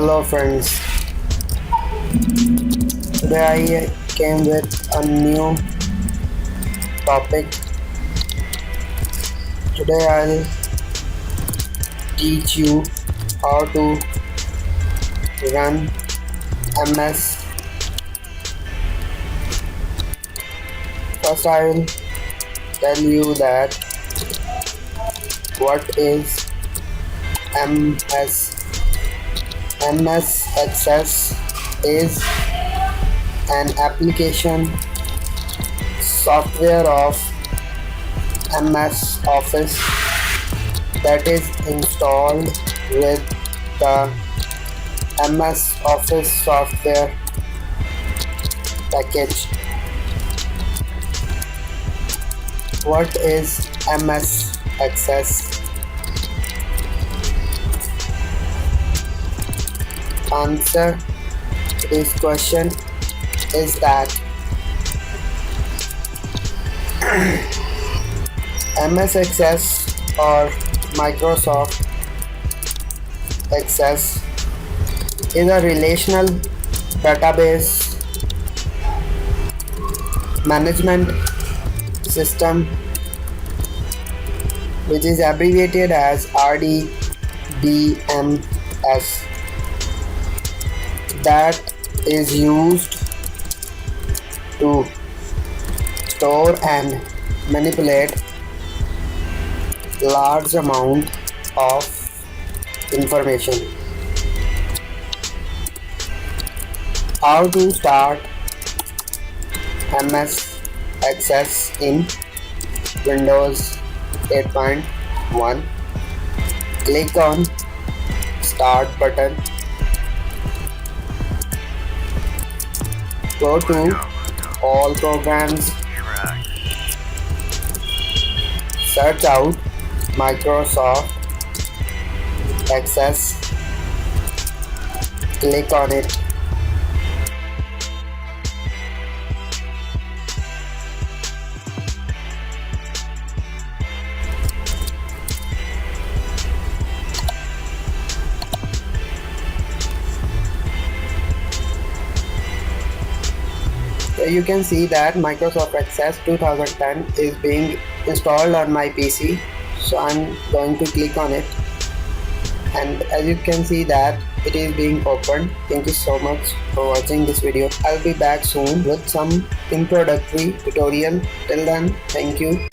Hello friends, today I came with a new topic. Today I'll teach you how to run MS. First I will tell you that what is MS. MS Access is an application software of MS Office that is installed with the MS Office software package. What is MS Access? Answer to this question is that MS Access or Microsoft Access is a relational database management system which is abbreviated as RDBMS that is used to store and manipulate large amount of information. How to start MS Access in Windows 8.1. Click on Start button. Go to All Programs. Search out Microsoft Access. Click on it. So you can see that Microsoft Access 2010 is being installed on my PC. So I'm going to click on it, and as you can see that it is being opened. Thank you so much for watching this video. I'll be back soon with some introductory tutorial. Till then, thank you.